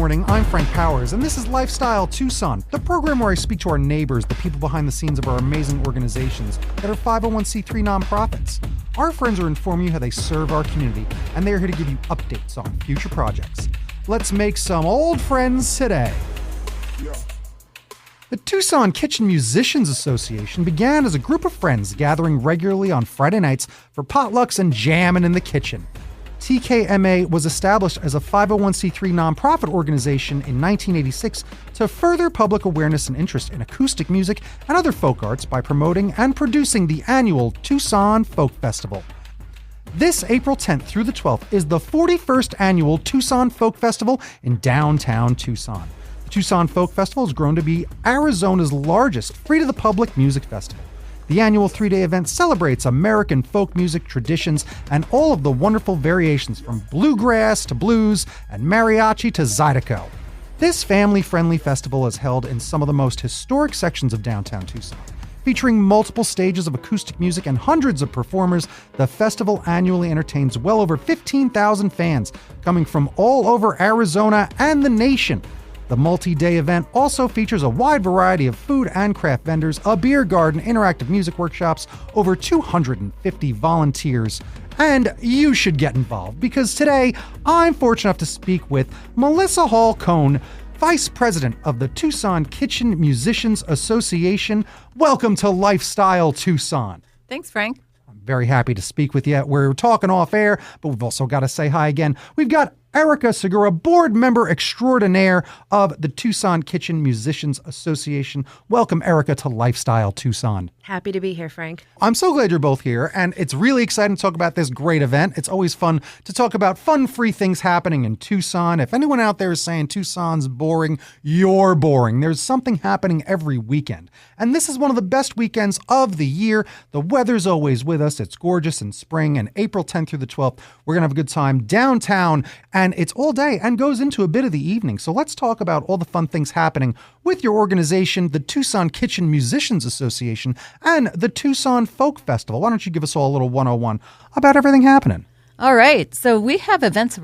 morning. I'm Frank Powers, and this is Lifestyle Tucson, the program where I speak to our neighbors, the people behind the scenes of our amazing organizations that are 501c3 nonprofits. Our friends are informing you how they serve our community, and they are here to give you updates on future projects. Let's make some old friends today. Yeah. The Tucson Kitchen Musicians Association began as a group of friends gathering regularly on Friday nights for potlucks and jamming in the kitchen. TKMA was established as a 501c3 nonprofit organization in 1986 to further public awareness and interest in acoustic music and other folk arts by promoting and producing the annual Tucson Folk Festival. This April 10th through the 12th is the 41st annual Tucson Folk Festival in downtown Tucson. The Tucson Folk Festival has grown to be Arizona's largest free-to-the-public music festival. The annual 3-day event celebrates American folk music traditions and all of the wonderful variations from bluegrass to blues and mariachi to zydeco. This family-friendly festival is held in some of the most historic sections of downtown Tucson. Featuring multiple stages of acoustic music and hundreds of performers, the festival annually entertains well over 15,000 fans coming from all over Arizona and the nation. The multi-day event also features a wide variety of food and craft vendors, a beer garden, interactive music workshops, over 250 volunteers, and you should get involved because today I'm fortunate enough to speak with Melissa Hall-Cohn, Vice President of the Tucson Kitchen Musicians Association. Welcome to Lifestyle Tucson. Thanks, Frank. I'm very happy to speak with you. We're talking off air, but we've also got to say hi again. We've got Erica Segura, board member extraordinaire of the Tucson Kitchen Musicians Association. Welcome, Erica, to Lifestyle Tucson. Happy to be here, Frank. I'm so glad you're both here, and it's really exciting to talk about this great event. It's always fun to talk about fun-free things happening in Tucson. If anyone out there is saying Tucson's boring, you're boring. There's something happening every weekend. And this is one of the best weekends of the year. The weather's always with us. It's gorgeous in spring, and April 10th through the 12th, we're going to have a good time downtown, and it's all day and goes into a bit of the evening. So let's talk about all the fun things happening with your organization, the Tucson Kitchen Musicians Association, and the Tucson Folk Festival. Why don't you give us all a little 101 about everything happening? All right. So we have events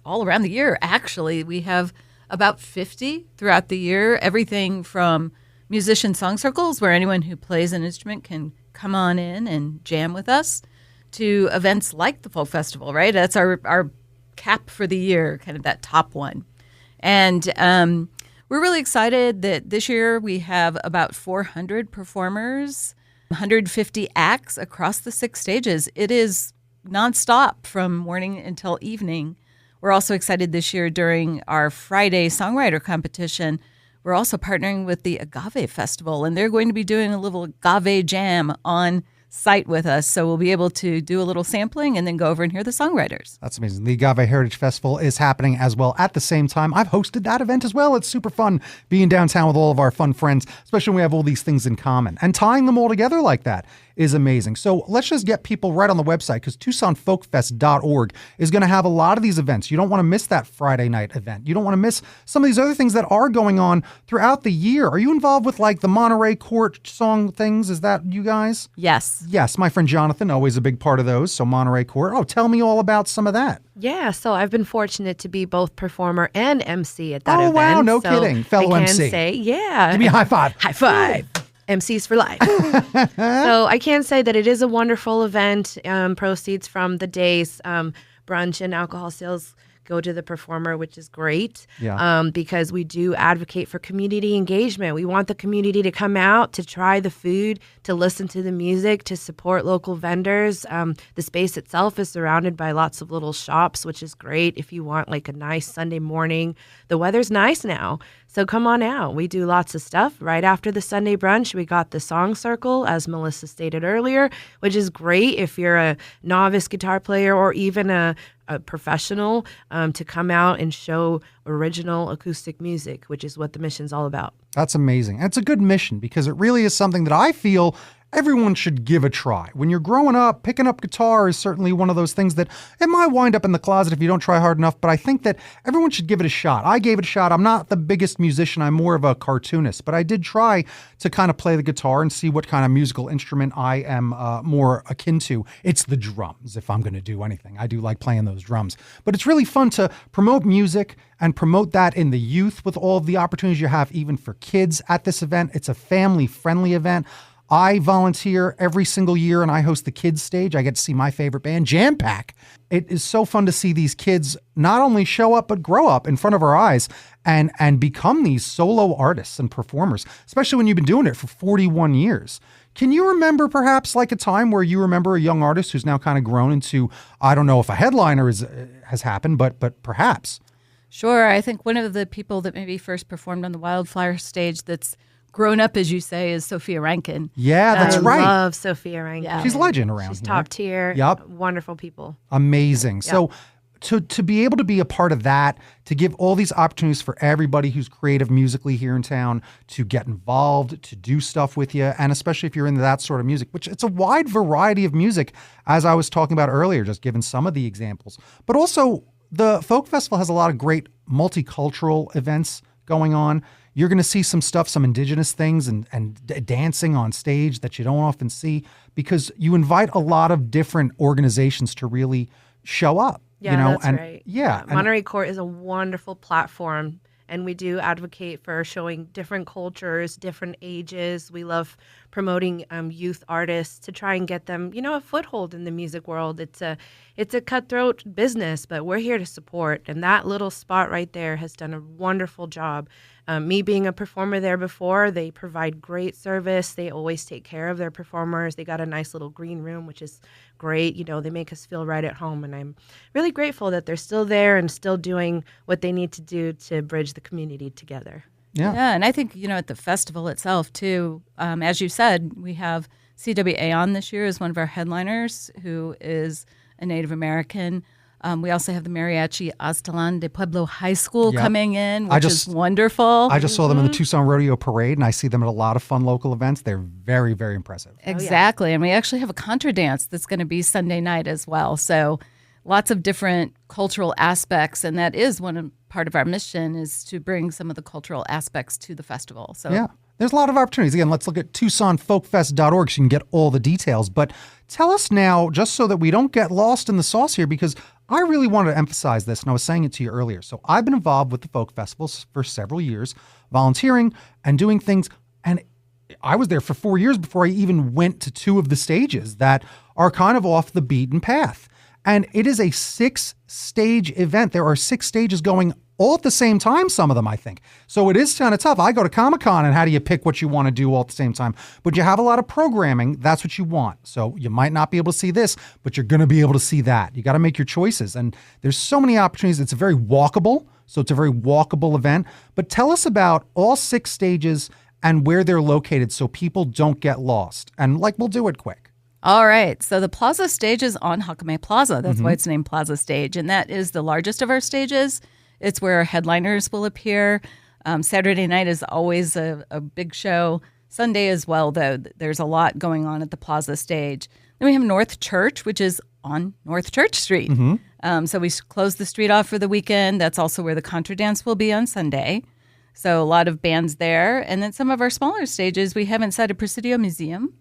all around the year, actually. We have about 50 throughout the year, everything from musician song circles, where anyone who plays an instrument can come on in and jam with us, to events like the Folk Festival, right? That's our cap for the year, kind of that top one. And we're really excited that this year we have about 400 performers, 150 acts across the 6 stages. It is nonstop from morning until evening. We're also excited this year during our Friday songwriter competition. We're also partnering with the Agave Festival, and they're going to be doing a little agave jam on site with us. So we'll be able to do a little sampling and then go over and hear the songwriters. That's amazing. The Agave Heritage Festival is happening as well at the same time. I've hosted that event as well. It's super fun being downtown with all of our fun friends, especially when we have all these things in common. And tying them all together like that is amazing. So let's just get people right on the website, because TucsonFolkFest.org is going to have a lot of these events. You don't want to miss that Friday night event. You don't want to miss some of these other things that are going on throughout the year. Are you involved with like the Monterey Court song things? Is that you guys? Yes. Yes. My friend Jonathan, always a big part of those. So Monterey Court. Oh, tell me all about some of that. Yeah, so I've been fortunate to be both performer and MC at that event. Oh, wow. No kidding. Fellow I MC. can say, yeah. Give me a high five. High five. MCs for life. So I can say that it is a wonderful event. Proceeds from the day's brunch and alcohol sales go to the performer, which is great. Yeah. Because we do advocate for community engagement. We want the community to come out, to try the food, to listen to the music, to support local vendors. The space itself is surrounded by lots of little shops, which is great if you want like a nice Sunday morning. The weather's nice now, so come on out. We do lots of stuff. Right after the Sunday brunch, we got the song circle, as Melissa stated earlier, which is great if you're a novice guitar player or even a professional, to come out and show original acoustic music, which is what the mission's all about. That's amazing. And it's a good mission because it really is something that I feel everyone should give a try. When you're growing up, picking up guitar is certainly one of those things that it might wind up in the closet if you don't try hard enough, but I think that everyone should give it a shot. I gave it a shot. I'm not the biggest musician. I'm more of a cartoonist, but I did try to kind of play the guitar and see what kind of musical instrument I am more akin to. It's the drums, if I'm going to do anything. I do like playing those drums. But it's really fun to promote music and promote that in the youth with all of the opportunities you have, even for kids at this event. It's a family-friendly event. I volunteer every single year and I host the kids stage. I get to see my favorite band, Jam Pack. It is so fun to see these kids not only show up, but grow up in front of our eyes and become these solo artists and performers, especially when you've been doing it for 41 years. Can you remember perhaps like a time where you remember a young artist who's now kind of grown into, I don't know if a headliner has happened, but perhaps? Sure. I think one of the people that maybe first performed on the Wildflower stage that's grown up, as you say, is Sophia Rankin. Yeah, that's right. I love Sophia Rankin. Yeah. She's a legend around She's here. top tier. Yep. Wonderful people. Amazing. Yep. So to be able to be a part of that, to give all these opportunities for everybody who's creative musically here in town to get involved, to do stuff with you, and especially if you're into that sort of music, which it's a wide variety of music, as I was talking about earlier, just giving some of the examples. But also, the Folk Festival has a lot of great multicultural events going on. You're going to see some stuff, some indigenous things and dancing on stage that you don't often see because you invite a lot of different organizations to really show up. Yeah, you know? that's and, right. Yeah. Monterey Court is a wonderful platform, and we do advocate for showing different cultures, different ages. We love promoting youth artists to try and get them, a foothold in the music world. It's a cutthroat business, but we're here to support. And that little spot right there has done a wonderful job. Me being a performer there before, they provide great service. They always take care of their performers. They got a nice little green room, which is great. They make us feel right at home. And I'm really grateful that they're still there and still doing what they need to do to bridge the community together. Yeah, and I think, at the festival itself, too, as you said, we have CWA on this year as one of our headliners, who is a Native American. We also have the Mariachi Aztlan de Pueblo High School coming in, which is wonderful. I just saw them in the Tucson Rodeo Parade, and I see them at a lot of fun local events. They're very, very impressive. Exactly, and we actually have a contra dance that's going to be Sunday night as well. So lots of different cultural aspects, and that is part of our mission is to bring some of the cultural aspects to the festival. So yeah, there's a lot of opportunities. Again, let's look at TucsonFolkFest.org so you can get all the details. But tell us now, just so that we don't get lost in the sauce here, because I really wanted to emphasize this, and I was saying it to you earlier. So I've been involved with the folk festivals for several years, volunteering and doing things, and I was there for 4 years before I even went to two of the stages that are kind of off the beaten path. And it is a 6-stage event. There are 6 stages going all at the same time, some of them, I think. So it is kind of tough. I go to Comic-Con, and how do you pick what you want to do all at the same time? But you have a lot of programming. That's what you want. So you might not be able to see this, but you're going to be able to see that. You got to make your choices. And there's so many opportunities. It's very walkable. So it's a very walkable event. But tell us about all 6 stages and where they're located so people don't get lost. And we'll do it quick. All right. So the Plaza stage is on Hakame Plaza. That's why it's named Plaza Stage. And that is the largest of our stages. It's where our headliners will appear. Saturday night is always a big show. Sunday as well, though. There's a lot going on at the Plaza stage. Then we have North Church, which is on North Church Street. So we close the street off for the weekend. That's also where the contra dance will be on Sunday. So a lot of bands there. And then some of our smaller stages we have inside a Presidio Museum.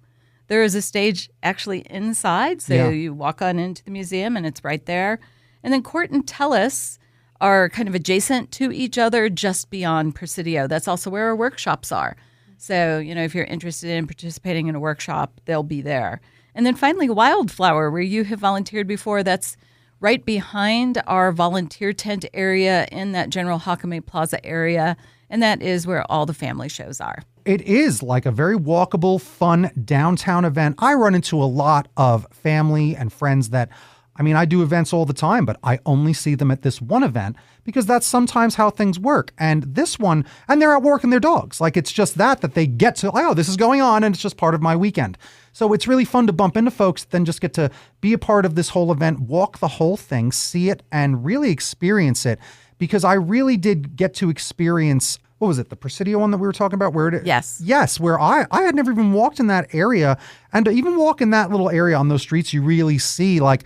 There is a stage actually inside, so you walk on into the museum and it's right there. And then Court and Telus are kind of adjacent to each other just beyond Presidio. That's also where our workshops are. So, if you're interested in participating in a workshop, they'll be there. And then finally, Wildflower, where you have volunteered before, that's right behind our volunteer tent area in that General Hakame Plaza area. And that is where all the family shows are. It is like a very walkable, fun downtown event. I run into a lot of family and friends that, I do events all the time, but I only see them at this one event because that's sometimes how things work. And this one, and they're out walking their dogs. It's just that they get to, this is going on and it's just part of my weekend. So it's really fun to bump into folks, then just get to be a part of this whole event, walk the whole thing, see it, and really experience it. Because I really did get to experience what was it, the Presidio one that we were talking about? Yes, where I had never even walked in that area. And to even walk in that little area on those streets, you really see like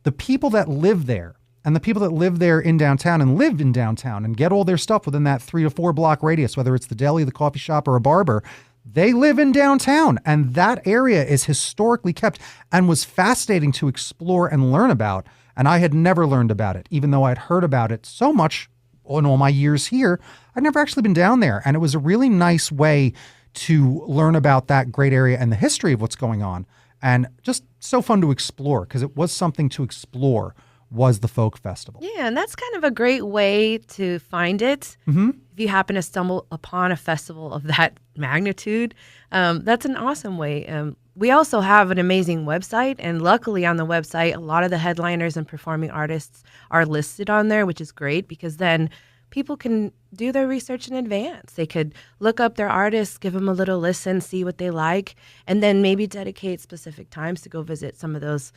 the people that live there and the people that live there in downtown and live in downtown and get all their stuff within that 3 to 4 block radius, whether it's the deli, the coffee shop, or a barber. They live in downtown, and that area is historically kept and was fascinating to explore and learn about. And I had never learned about it, even though I'd heard about it so much in all my years here. I'd never actually been down there, and it was a really nice way to learn about that great area and the history of what's going on. And just so fun to explore, because it was something to explore, was the folk festival. Yeah, and that's kind of a great way to find it. Mm-hmm. If you happen to stumble upon a festival of that magnitude, that's an awesome way. We also have an amazing website, and luckily on the website, a lot of the headliners and performing artists are listed on there, which is great because then people can do their research in advance. They could look up their artists, give them a little listen, see what they like, and then maybe dedicate specific times to go visit some of those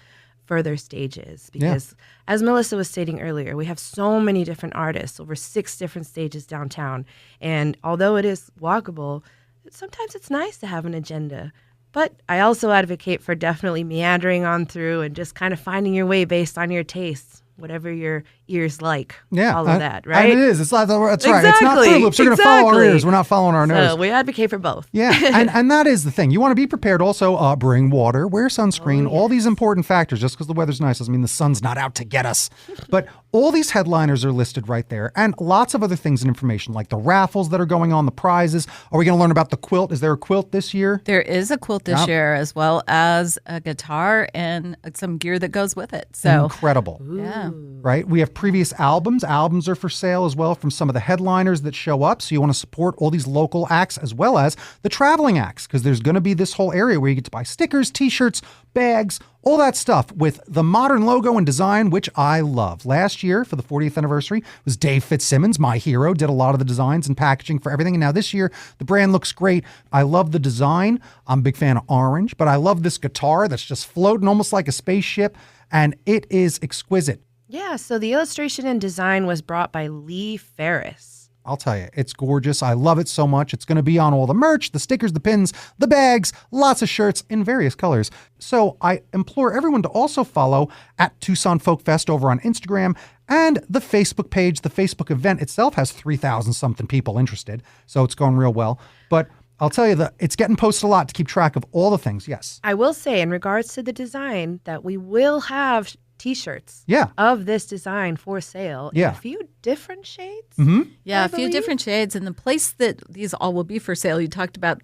further stages. Because as Melissa was stating earlier, we have so many different artists, over 6 different stages downtown. And although it is walkable, sometimes it's nice to have an agenda. But I also advocate for definitely meandering on through and just kind of finding your way based on your tastes. Whatever your ears like, follow that, right? And it is. It's not. That's right. It's not Fruit Loops. We're going to follow our ears. We're not following our nose. So we advocate for both. Yeah, and that is the thing. You want to be prepared. Also, bring water, wear sunscreen. All these important factors. Just because the weather's nice doesn't mean the sun's not out to get us. But all these headliners are listed right there, and lots of other things and information like the raffles that are going on, the prizes. Are we going to learn about the quilt? Is there a quilt this year? There is a quilt this year, as well as a guitar and some gear that goes with it. So incredible. Yeah. Right? We have previous albums. Albums are for sale as well from some of the headliners that show up. So you want to support all these local acts as well as the traveling acts, because there's going to be this whole area where you get to buy stickers, t-shirts, bags, all that stuff with the modern logo and design, which I love. Last year, for the 40th anniversary, was Dave Fitzsimmons, my hero, did a lot of the designs and packaging for everything. And now this year, the brand looks great. I love the design. I'm a big fan of orange, but I love this guitar that's just floating almost like a spaceship, and it is exquisite. Yeah, so the illustration and design was brought by Lee Ferris. I'll tell you, it's gorgeous. I love it so much. It's going to be on all the merch, the stickers, the pins, the bags, lots of shirts in various colors. So I implore everyone to also follow at Tucson Folk Fest over on Instagram and the Facebook page. The Facebook event itself has 3,000 something people interested, so it's going real well. But I'll tell you that it's getting posted a lot to keep track of all the things. Yes. I will say in regards to the design that we will have T-shirts of this design for sale in a few different shades. Mm-hmm. Yeah, a few different shades. And the place that these all will be for sale, you talked about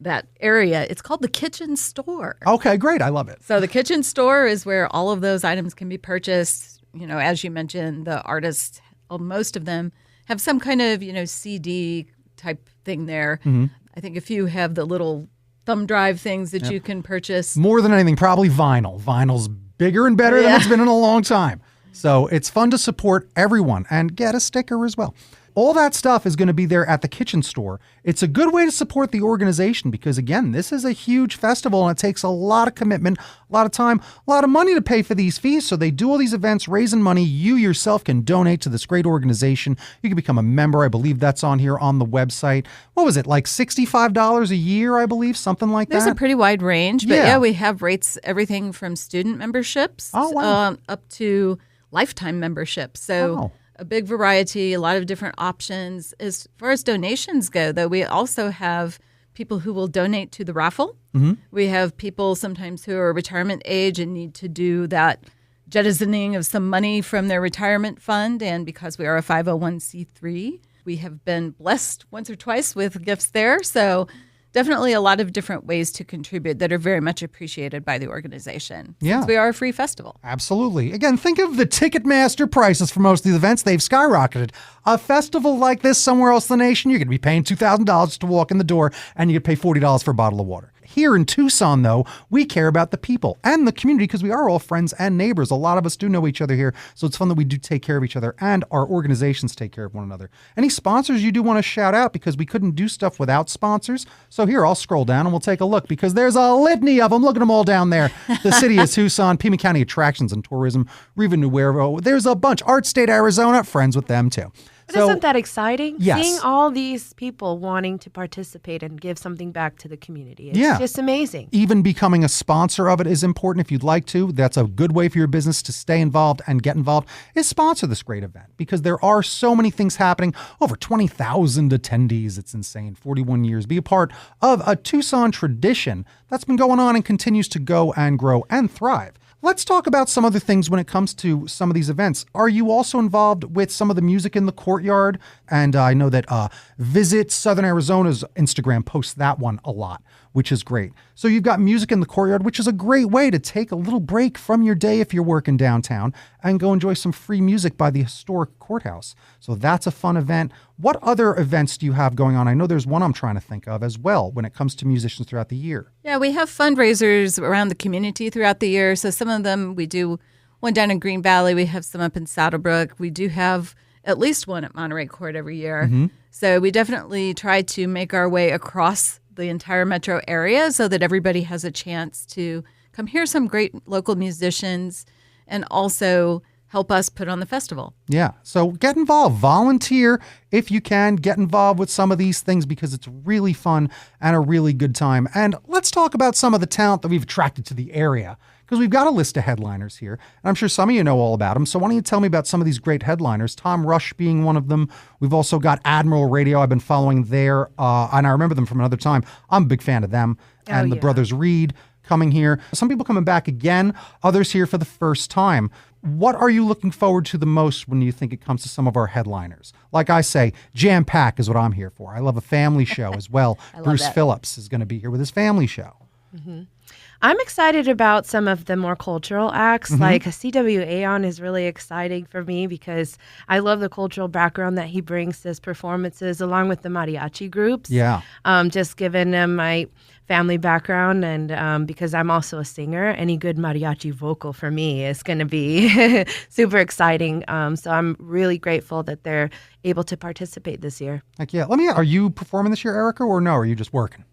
that area. It's called the Kitchen Store. Okay, great. I love it. So the Kitchen Store is where all of those items can be purchased. You know, as you mentioned, the artists, most of them have some kind of, CD type thing there. Mm-hmm. I think a few have the little thumb drive things that you can purchase. More than anything, probably vinyl. Vinyl's bigger and better than it's been in a long time. So it's fun to support everyone and get a sticker as well. All that stuff is going to be there at the Kitchen Store. It's a good way to support the organization because, again, this is a huge festival and it takes a lot of commitment, a lot of time, a lot of money to pay for these fees. So they do all these events, raising money. You yourself can donate to this great organization. You can become a member. I believe that's on here on the website. What was it, like $65 a year, I believe, something like that? There's a pretty wide range. But we have rates, everything from student memberships up to lifetime memberships. So a big variety, a lot of different options. As far as donations go, though, we also have people who will donate to the raffle. Mm-hmm. We have people sometimes who are retirement age and need to do that jettisoning of some money from their retirement fund. And because we are a 501c3, we have been blessed once or twice with gifts there. So definitely a lot of different ways to contribute that are very much appreciated by the organization. Since we are a free festival. Absolutely. Again, think of the Ticketmaster prices for most of these events. They've skyrocketed. A festival like this somewhere else in the nation, you're going to be paying $2,000 to walk in the door, and you could pay $40 for a bottle of water. Here in Tucson, though, we care about the people and the community because we are all friends and neighbors. A lot of us do know each other here, so it's fun that we do take care of each other and our organizations take care of one another. Any sponsors you do want to shout out because we couldn't do stuff without sponsors? So here, I'll scroll down and we'll take a look because there's a litany of them. Look at them all down there. The City of Tucson, Pima County Attractions and Tourism, Riva Nuevo. There's a bunch. Art State Arizona, friends with them too. But isn't that exciting? Yes. Seeing all these people wanting to participate and give something back to the community. It's just amazing. Even becoming a sponsor of it is important if you'd like to. That's a good way for your business to stay involved and get involved, is sponsor this great event, because there are so many things happening. Over 20,000 attendees. It's insane. 41 years. Be a part of a Tucson tradition that's been going on and continues to go and grow and thrive. Let's talk about some other things when it comes to some of these events. Are you also involved with some of the music in the courtyard? And I know that Visit Southern Arizona's Instagram posts that one a lot, which is great. So you've got music in the courtyard, which is a great way to take a little break from your day if you're working downtown and go enjoy some free music by the historic courthouse. So that's a fun event. What other events do you have going on? I know there's one I'm trying to think of as well when it comes to musicians throughout the year. Yeah, we have fundraisers around the community throughout the year. So some of them, we do one down in Green Valley. We have some up in Saddlebrook. We do have at least one at Monterey Court every year. Mm-hmm. So we definitely try to make our way across the entire metro area so that everybody has a chance to come hear some great local musicians and also help us put on the festival. Yeah. So get involved. Volunteer if you can. Get involved with some of these things because it's really fun and a really good time. And let's talk about some of the talent that we've attracted to the area, because we've got a list of headliners here. And I'm sure some of you know all about them. So why don't you tell me about some of these great headliners, Tom Rush being one of them. We've also got Admiral Radio. I've been following there, and I remember them from another time. I'm a big fan of them. And the Brothers Reed coming here. Some people coming back again, others here for the first time. What are you looking forward to the most when you think it comes to some of our headliners? Like I say, jam pack is what I'm here for. I love a family show as well. Bruce Phillips is going to be here with his family show. Mm-hmm. I'm excited about some of the more cultural acts. Mm-hmm. Like CW Aeon is really exciting for me because I love the cultural background that he brings to his performances, along with the mariachi groups. Yeah. Just given them my family background, and because I'm also a singer, any good mariachi vocal for me is going to be super exciting. So I'm really grateful that they're able to participate this year. Heck yeah. Are you performing this year, Erica, or no? Or are you just working?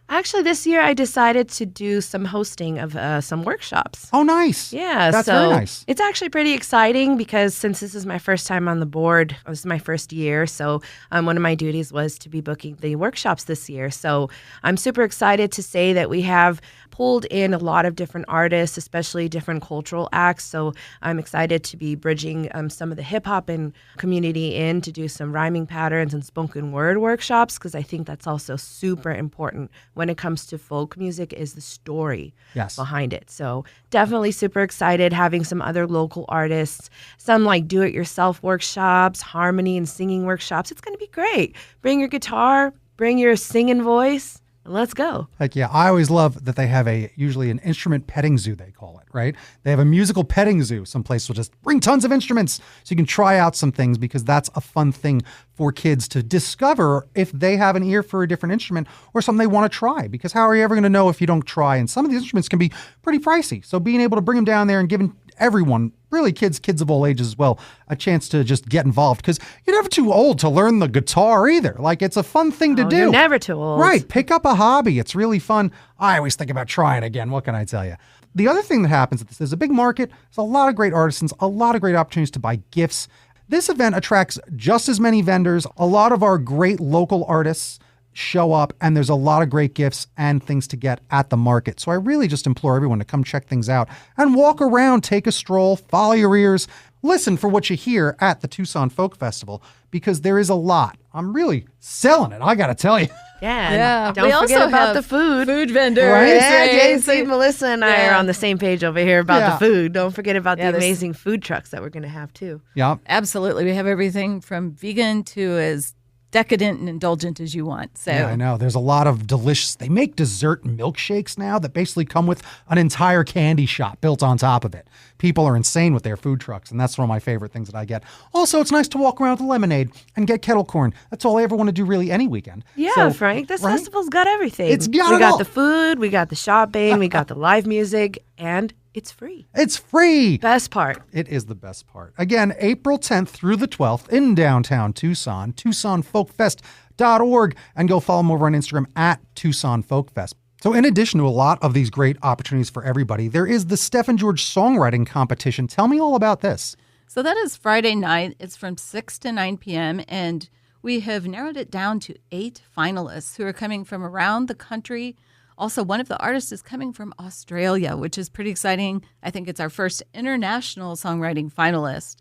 Actually, this year I decided to do some hosting of some workshops. Oh, nice. Yeah. That's very nice. It's actually pretty exciting because since this is my first time on the board, this is my first year. So one of my duties was to be booking the workshops this year. So I'm super excited to say that we have pulled in a lot of different artists, especially different cultural acts. So I'm excited to be bridging some of the hip hop and community in to do some rhyming patterns and spoken word workshops, because I think that's also super important when it comes to folk music, is the story behind it. So definitely super excited having some other local artists, some like do-it-yourself workshops, harmony and singing workshops. It's going to be great. Bring your guitar, bring your singing voice. Let's go. Like, yeah, I always love that they have usually an instrument petting zoo, they call it, right? They have a musical petting zoo. Some place will just bring tons of instruments so you can try out some things, because that's a fun thing for kids to discover if they have an ear for a different instrument or something they want to try, because how are you ever going to know if you don't try? And some of these instruments can be pretty pricey. So being able to bring them down there and giving everyone, really kids of all ages as well, a chance to just get involved, because you're never too old to learn the guitar either. Like, it's a fun thing to do. You're never too old. Right. Pick up a hobby. It's really fun. I always think about trying again. What can I tell you? The other thing that happens at this is a big market. There's a lot of great artisans, a lot of great opportunities to buy gifts. This event attracts just as many vendors. A lot of our great local artists show up, and there's a lot of great gifts and things to get at the market. So I really just implore everyone to come check things out and walk around, take a stroll, follow your ears, listen for what you hear at the Tucson Folk Festival, because there is a lot. I'm really selling it, I gotta tell you. Yeah. Don't we forget also about have the food. Food vendors. Right? Yeah, JC, Melissa, and I are on the same page over here about the food. Don't forget about the there's amazing food trucks that we're going to have too. Yeah. Absolutely. We have everything from vegan to as decadent and indulgent as you want. So yeah, I know. There's a lot of delicious, they make dessert milkshakes now that basically come with an entire candy shop built on top of it. People are insane with their food trucks, and that's one of my favorite things that I get. Also, it's nice to walk around with lemonade and get kettle corn. That's all I ever want to do really any weekend. Yeah, So, Frank, this right? festival's got everything. It's got we it got all. the food, we got the shopping, we got the live music, and it's free. It's free. Best part. It is the best part. Again, April 10th through the 12th in downtown Tucson, TucsonFolkFest.org, and go follow them over on Instagram at Tucson Folk Fest. So in addition to a lot of these great opportunities for everybody, there is the Steph and George songwriting competition. Tell me all about this. So that is Friday night. It's from 6 to 9 p.m. And we have narrowed it down to 8 finalists who are coming from around the country. Also, one of the artists is coming from Australia, which is pretty exciting. I think it's our first international songwriting finalist.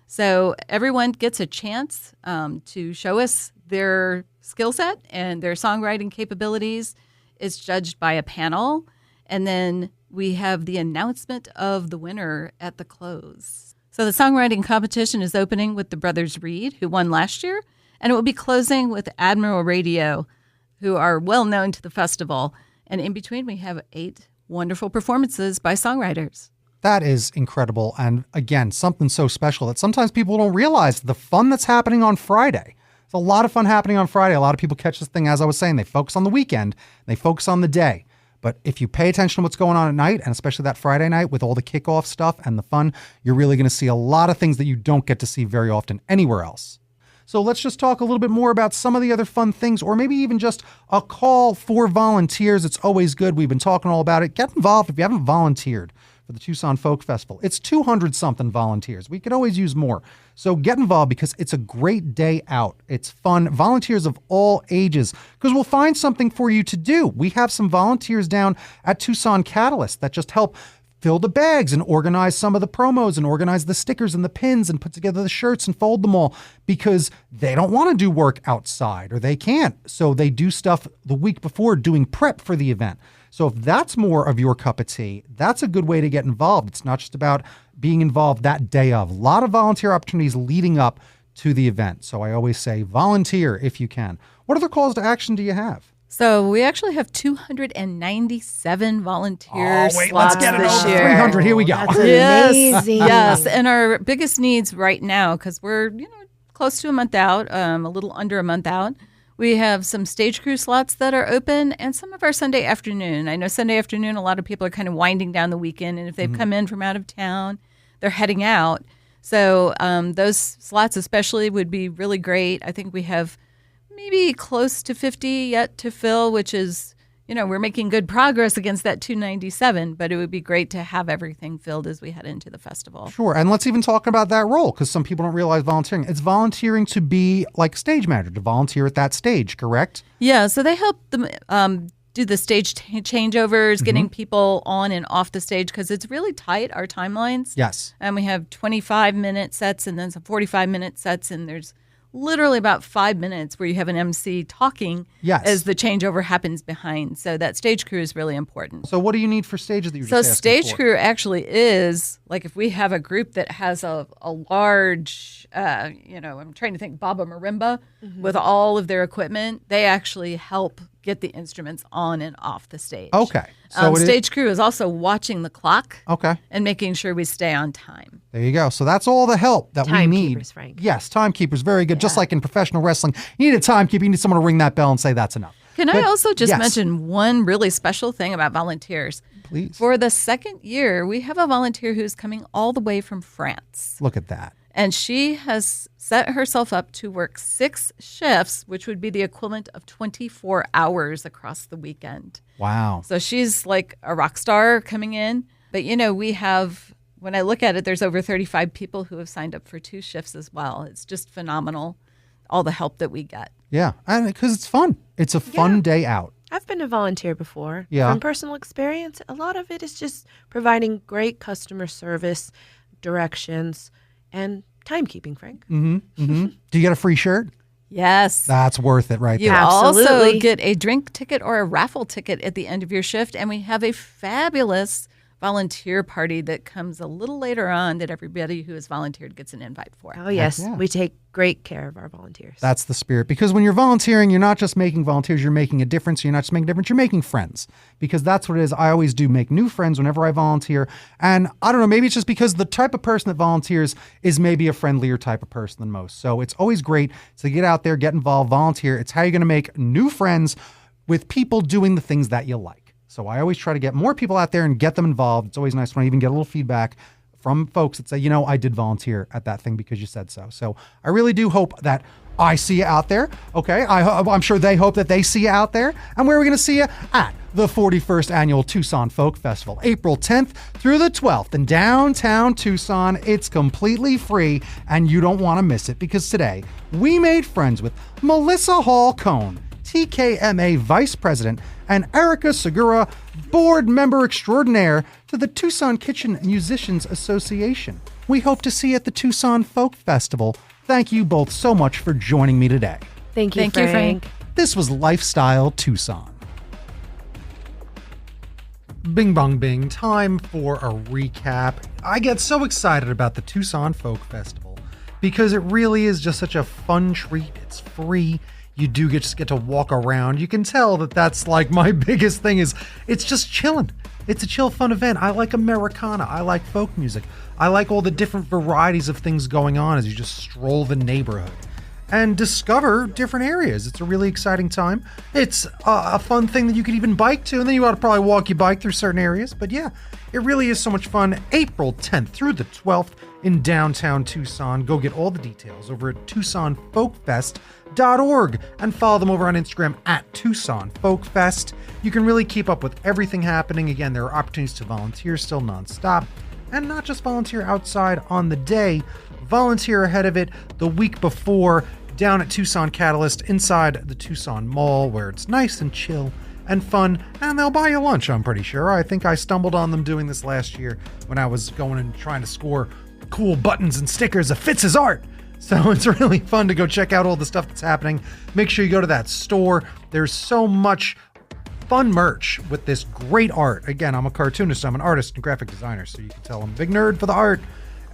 So everyone gets a chance to show us their skill set and their songwriting capabilities. It's judged by a panel. And then we have the announcement of the winner at the close. So the songwriting competition is opening with the Brothers Reed, who won last year, and it will be closing with Admiral Radio, who are well known to the festival. And in between, we have 8 wonderful performances by songwriters. That is incredible. And again, something so special that sometimes people don't realize the fun that's happening on Friday. There's a lot of fun happening on Friday. A lot of people catch this thing, as I was saying, they focus on the weekend, they focus on the day. But if you pay attention to what's going on at night, and especially that Friday night with all the kickoff stuff and the fun, you're really going to see a lot of things that you don't get to see very often anywhere else. So let's just talk a little bit more about some of the other fun things, or maybe even just a call for volunteers. It's always good. We've been talking all about it. Get involved if you haven't volunteered for the Tucson Folk Festival. It's 200-something volunteers. We could always use more. So get involved because it's a great day out. It's fun. Volunteers of all ages, because we'll find something for you to do. We have some volunteers down at Tucson Catalyst that just help fill the bags and organize some of the promos and organize the stickers and the pins and put together the shirts and fold them all, because they don't want to do work outside or they can't. So they do stuff the week before doing prep for the event. So if that's more of your cup of tea, that's a good way to get involved. It's not just about being involved that day of. A lot of volunteer opportunities leading up to the event. So I always say volunteer if you can. What other calls to action do you have? So we actually have 297 volunteer slots let's get it this over year. 300. Here we go. That's amazing. Yes, and our biggest needs right now, because we're close to a month out, a little under a month out, we have some stage crew slots that are open and some of our Sunday afternoon. I know Sunday afternoon, a lot of people are kind of winding down the weekend, and if they've come in from out of town, they're heading out. So those slots especially would be really great. I think we have maybe close to 50 yet to fill, which is, we're making good progress against that 297, but it would be great to have everything filled as we head into the festival. Sure. And let's even talk about that role, because some people don't realize volunteering. It's volunteering to be like stage manager, to volunteer at that stage, correct? Yeah. So they help them do the stage changeovers, getting people on and off the stage, because it's really tight, our timelines. Yes. And we have 25-minute sets and then some 45-minute sets, and there's literally about 5 minutes where you have an MC talking as the changeover happens behind. So that stage crew is really important. So what do you need for stages that you're So just asking stage for? crew actually is, like if we have a group that has a large, I'm trying to think, Baba Marimba with all of their equipment, they actually help get the instruments on and off the stage. Okay. So stage crew is also watching the clock Okay. and making sure we stay on time. There you go. So that's all the help that we need. Timekeepers, Frank. Yes, timekeepers. Very good. Just like in professional wrestling, you need a timekeeper. You need someone to ring that bell and say that's enough. Can I also just yes. mention one really special thing about volunteers? Please. For the second year, we have a volunteer who's coming all the way from France. Look at that. And she has set herself up to work 6 shifts, which would be the equivalent of 24 hours across the weekend. Wow. So she's like a rock star coming in. But, we have, when I look at it, there's over 35 people who have signed up for 2 shifts as well. It's just phenomenal, all the help that we get. Yeah. And because it's fun. It's a fun day out. I've been a volunteer before. Yeah. From personal experience, a lot of it is just providing great customer service, directions, and timekeeping, Frank. Do you get a free shirt? Yes. That's worth it right You there. also Absolutely. get a drink ticket or a raffle ticket at the end of your shift. And we have a fabulous volunteer party that comes a little later on that everybody who has volunteered gets an invite for. Oh, yes. yeah. We take great care of our volunteers. That's the spirit. Because when you're volunteering, you're not just making volunteers, you're making a difference. You're not just making a difference, you're making friends. Because that's what it is. I always do make new friends whenever I volunteer. And I don't know, maybe it's just because the type of person that volunteers is maybe a friendlier type of person than most. So it's always great to get out there, get involved, volunteer. It's how you're going to make new friends with people doing the things that you like. So I always try to get more people out there and get them involved. It's always nice when I even get a little feedback from folks that say, you know, I did volunteer at that thing because you said so. So I really do hope that I see you out there. Okay. I'm sure they hope that they see you out there. And where are we going to see you? At the 41st Annual Tucson Folk Festival, April 10th through the 12th in downtown Tucson. It's completely free and you don't want to miss it, because today we made friends with Melissa Hall Cohn, TKMA Vice President, and Erica Segura, Board Member Extraordinaire to the Tucson Kitchen Musicians Association. We hope to see you at the Tucson Folk Festival. Thank you both so much for joining me today. Thank you, Frank. This was Lifestyle Tucson. Bing bong bing, time for a recap. I get so excited about the Tucson Folk Festival because it really is just such a fun treat. It's free. You do just get to walk around. You can tell that that's like my biggest thing is it's just chilling. It's a chill, fun event. I like Americana. I like folk music. I like all the different varieties of things going on as you just stroll the neighborhood and discover different areas. It's a really exciting time. It's a fun thing that you could even bike to, and then you ought to probably walk your bike through certain areas. But yeah, it really is so much fun. April 10th through the 12th in downtown Tucson. Go get all the details over at TucsonFolkFest.org and follow them over on Instagram at Tucson Folk Fest. You can really keep up with everything happening. Again, there are opportunities to volunteer still nonstop, and not just volunteer outside on the day, volunteer ahead of it the week before down at Tucson Catalyst inside the Tucson Mall, where it's nice and chill and fun, and they'll buy you lunch, I'm pretty sure. I think I stumbled on them doing this last year when I was going and trying to score cool buttons and stickers of Fitz's art. So it's really fun to go check out all the stuff that's happening. Make sure you go to that store. There's so much fun merch with this great art. Again, I'm a cartoonist, I'm an artist and graphic designer, so you can tell I'm a big nerd for the art.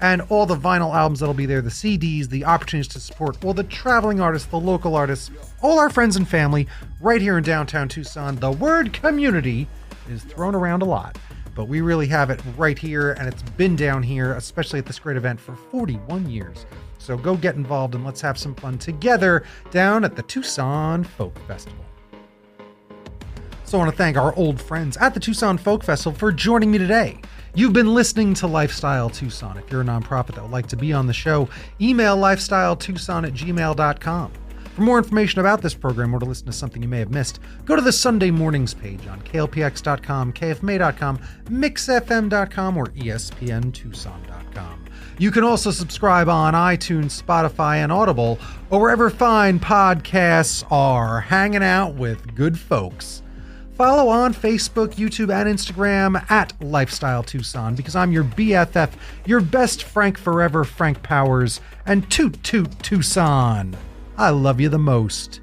And all the vinyl albums that'll be there, the CDs, the opportunities to support all the traveling artists, the local artists, all our friends and family right here in downtown Tucson. The word community is thrown around a lot, but we really have it right here, and it's been down here, especially at this great event, for 41 years. So go get involved and let's have some fun together down at the Tucson Folk Festival. So I want to thank our old friends at the Tucson Folk Festival for joining me today. You've been listening to Lifestyle Tucson. If you're a nonprofit that would like to be on the show, email lifestyletucson@gmail.com. For more information about this program or to listen to something you may have missed, go to the Sunday Mornings page on klpx.com, kfma.com, mixfm.com, or espntucson.com. You can also subscribe on iTunes, Spotify, and Audible, or wherever fine podcasts are. Hanging out with good folks. Follow on Facebook, YouTube, and Instagram at Lifestyle Tucson, because I'm your BFF, your best Frank forever, Frank Powers, and Toot Toot Tucson. I love you the most.